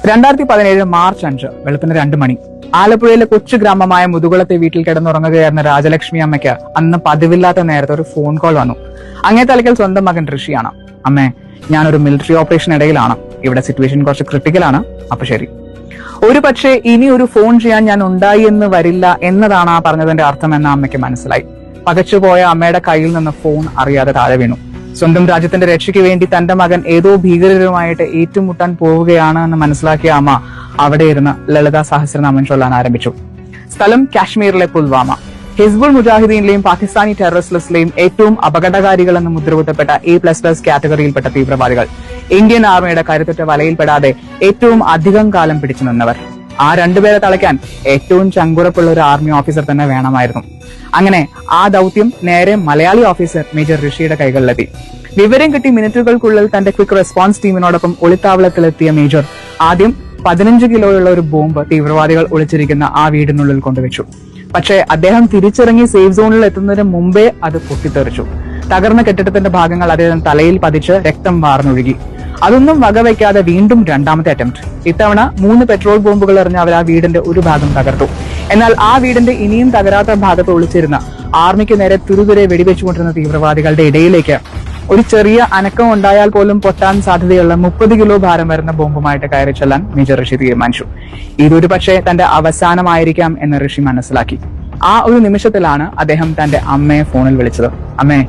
2017 March 5 വെളുപ്പിന് 2 മണി. ആലപ്പുഴയിലെ കൊച്ചു ഗ്രാമമായ മുതുകുളത്തെ വീട്ടിൽ കിടന്നുറങ്ങുകയായിരുന്ന രാജലക്ഷ്മി അമ്മയ്ക്ക് അന്ന് പതിവില്ലാത്ത നേരത്തെ ഒരു ഫോൺ കോൾ വന്നു. അങ്ങേ തലയ്ക്കൽ സ്വന്തം മകൻ ഋഷിയാണ്. അമ്മേ, ഞാനൊരു മിലിറ്ററി ഓപ്പറേഷൻ ഇടയിലാണ്. ഇവിടെ സിറ്റുവേഷൻ കുറച്ച് ക്രിട്ടിക്കലാണ്. അപ്പൊ ശരി. ഒരു പക്ഷേ ഇനി ഒരു ഫോൺ ചെയ്യാൻ ഞാൻ ഉണ്ടായി എന്ന് വരില്ല എന്നതാണ് ആ പറഞ്ഞതിന്റെ അർത്ഥം എന്ന് അമ്മയ്ക്ക് മനസ്സിലായി. പകച്ചുപോയ അമ്മയുടെ കയ്യിൽ നിന്ന് ഫോൺ അറിയാതെ താഴെ വീണു. സ്വന്തം രാജ്യത്തിന്റെ രക്ഷയ്ക്ക് വേണ്ടി തന്റെ മകൻ ഏതോ ഭീകരരുമായിട്ട് ഏറ്റുമുട്ടാൻ പോവുകയാണ് എന്ന് മനസ്സിലാക്കിയ അമ്മ അവിടെ ഇരുന്ന് ലളിതാ സഹസ്രനാമം ചൊല്ലാൻ ആരംഭിച്ചു. സ്ഥലം കാശ്മീരിലെ പുൽവാമ. ഹിസ്ബുൾ മുജാഹിദീനിലെയും പാകിസ്ഥാനി ടെററിസ്റ്റ് ലിസ്റ്റിലെയും ഏറ്റവും അപകടകാരികൾ എന്ന് മുദ്രകുത്തപ്പെട്ട A++ കാറ്റഗറിയിൽപ്പെട്ട തീവ്രവാദികൾ. ഇന്ത്യൻ ആർമിയുടെ കരുത്തുറ്റ വലയിൽപ്പെടാതെ ഏറ്റവും അധികം കാലം പിടിച്ചു നിന്നവർ. ആ രണ്ടുപേരെ തളയ്ക്കാൻ ഏറ്റവും ചങ്കുറപ്പുള്ള ഒരു ആർമി ഓഫീസർ തന്നെ വേണമായിരുന്നു. അങ്ങനെ ആ ദൗത്യം നേരെ മലയാളി ഓഫീസർ മേജർ ഋഷിയുടെ കൈകളിലെത്തി. വിവരം കിട്ടി മിനിറ്റുകൾക്കുള്ളിൽ തന്റെ ക്വിക്ക് റെസ്പോൺസ് ടീമിനോടൊപ്പം ഒളിത്താവളത്തിലെത്തിയ മേജർ ആദ്യം 15 കിലോയുള്ള ഒരു ബോംബ് തീവ്രവാദികൾ ഒളിച്ചിരിക്കുന്ന ആ വീടിനുള്ളിൽ കൊണ്ടുവച്ചു. പക്ഷേ അദ്ദേഹം തിരിച്ചിറങ്ങി സേഫ് സോണിൽ എത്തുന്നതിന് മുമ്പേ അത് പൊട്ടിത്തെറിച്ചു. തകർന്ന കെട്ടിടത്തിന്റെ ഭാഗങ്ങൾ അദ്ദേഹം തലയിൽ പതിച്ച് രക്തം വാർന്നൊഴുകി. അതൊന്നും വകവയ്ക്കാതെ വീണ്ടും രണ്ടാമത്തെ അറ്റംപ്റ്റ്. ഇത്തവണ 3 പെട്രോൾ ബോംബുകൾ എറിഞ്ഞ് അവർ ആ വീടിന്റെ ഒരു ഭാഗം തകർത്തു. എന്നാൽ ആ വീടിന്റെ ഇനിയും തകരാത്ത ഭാഗത്ത് ഒളിച്ചിരുന്ന ആർമിക്ക് നേരെ തുരുതുരെ വെടിവെച്ചുകൊണ്ടിരുന്ന തീവ്രവാദികളുടെ ഇടയിലേക്ക് ഒരു ചെറിയ അനക്കം ഉണ്ടായാൽ പോലും പൊട്ടാൻ സാധ്യതയുള്ള 30 കിലോ ഭാരം വരുന്ന ബോംബുമായിട്ട് കയറി ചെല്ലാൻ മേജർ ഋഷി തീരുമാനിച്ചു. ഇതൊരു പക്ഷേ തന്റെ അവസാനമായിരിക്കാം എന്ന് ഋഷി മനസ്സിലാക്കി. ആ ഒരു നിമിഷത്തിലാണ് അദ്ദേഹം തന്റെ അമ്മയെ ഫോണിൽ വിളിച്ചത്. അമ്മേ,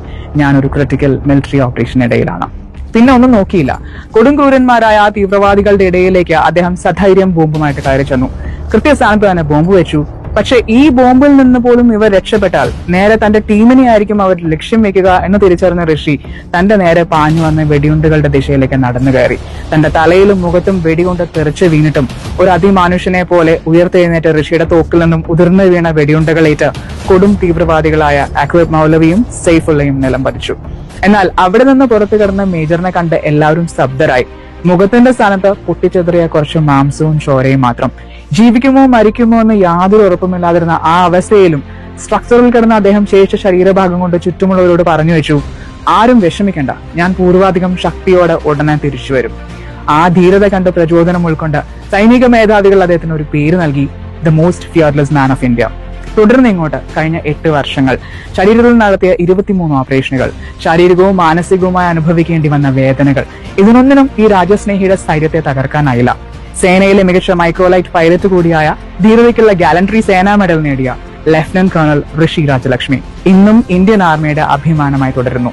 ഞാനൊരു ക്രിട്ടിക്കൽ മിലിറ്ററി ഓപ്പറേഷനിടയിലാണ്. പിന്നെ ഒന്നും നോക്കിയില്ല. കൊടുംക്രൂരന്മാരായ ആ തീവ്രവാദികളുടെ ഇടയിലേക്ക് അദ്ദേഹം സധൈര്യം ബോംബുമായിട്ട് കയറി ചെന്നു. കൃത്യസ്ഥാനത്ത് തന്നെ ബോംബ് വെച്ചു. പക്ഷെ ഈ ബോംബിൽ നിന്ന് പോലും ഇവർ രക്ഷപ്പെട്ടാൽ നേരെ തന്റെ ടീമിനെ ആയിരിക്കും അവർ ലക്ഷ്യം വെക്കുക എന്ന് തിരിച്ചറിഞ്ഞ ഋഷി തന്റെ നേരെ പാഞ്ഞു വന്ന വെടിയുണ്ടുകളുടെ ദിശയിലേക്ക് നടന്നു കയറി. തന്റെ തലയിലും മുഖത്തും വെടികൊണ്ട് തെറിച്ച് വീണിട്ടും ഒരു അതിമാനുഷ്യനെ പോലെ ഉയർത്തെഴുന്നേറ്റ ഋഷിയുടെ തോക്കിൽ നിന്നും ഉതിർന്നു വീണ വെടിയുണ്ടകളേറ്റ് കൊടും തീവ്രവാദികളായ അക്ബർ മൗലവിയും സൈഫുള്ളയും നിലം പതിച്ചു. എന്നാൽ അവിടെ നിന്ന് പുറത്തു കിടന്ന മേജറിനെ കണ്ട് എല്ലാവരും സ്തബ്ധരായി. മുഖത്തിന്റെ സ്ഥാനത്ത് പൊട്ടിച്ചെതറിയ കുറച്ച് മാംസവും ചോരയും മാത്രം. ജീവിക്കുമോ മരിക്കുമോ എന്ന് യാതൊരു ഉറപ്പുമില്ലാതിരുന്ന ആ അവസ്ഥയിലും സ്ട്രക്ചറിൽ കിടന്ന അദ്ദേഹം ശേഷിച്ച ശരീരഭാഗം കൊണ്ട് ചുറ്റുമുള്ളവരോട് പറഞ്ഞു വെച്ചു, ആരും വിഷമിക്കണ്ട, ഞാൻ പൂർവാധികം ശക്തിയോടെ ഉടനെ തിരിച്ചു വരും. ആ ധീരത കണ്ട് പ്രചോദനം ഉൾക്കൊണ്ട് സൈനിക മേധാവികൾ അദ്ദേഹത്തിന് ഒരു പേര് നൽകി, the most fearless man of India. തുടർന്ന് ഇങ്ങോട്ട് കഴിഞ്ഞ 8 വർഷങ്ങൾ ശരീരത്തിൽ നടത്തിയ 23 ഓപ്പറേഷനുകൾ, ശാരീരികവും മാനസികവുമായി അനുഭവിക്കേണ്ടി വന്ന വേദനകൾ, ഇതിനൊന്നിനും ഈ രാജ്യസ്നേഹിയുടെ സ്ഥൈര്യത്തെ തകർക്കാനായില്ല. സേനയിലെ മികച്ച മൈക്രോലൈറ്റ് പൈലറ്റ് കൂടിയായ ധീരതയ്ക്കുള്ള ഗാലൻട്രി സേനാ മെഡൽ നേടിയ ലഫ്റ്റനന്റ് കേണൽ ഋഷി രാജലക്ഷ്മി ഇന്നും ഇന്ത്യൻ ആർമിയുടെ അഭിമാനമായി തുടരുന്നു.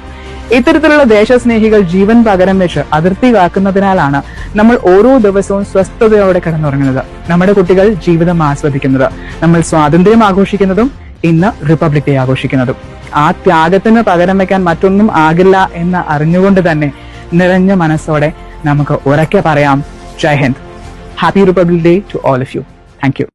ഇത്തരത്തിലുള്ള ദേശസ്നേഹികൾ ജീവൻ പകരം വെച്ച് അതിർത്തി കാക്കുന്നതിനാലാണ് നമ്മൾ ഓരോ ദിവസവും സ്വസ്ഥതയോടെ കിടന്നുറങ്ങുന്നത്. നമ്മുടെ കുട്ടികൾ ജീവിതം ആസ്വദിക്കുന്നത്, നമ്മൾ സ്വാതന്ത്ര്യം ആഘോഷിക്കുന്നതും ഇന്ന് റിപ്പബ്ലിക് ഡേ ആഘോഷിക്കുന്നതും. ആ ത്യാഗത്തിന് പകരം വെക്കാൻ മറ്റൊന്നും ആകില്ല എന്ന് അറിഞ്ഞുകൊണ്ട് തന്നെ നിറഞ്ഞ മനസ്സോടെ നമുക്ക് ഉറക്കെ പറയാം, ജയ് Hind. Happy Republic Day to all of you. Thank you.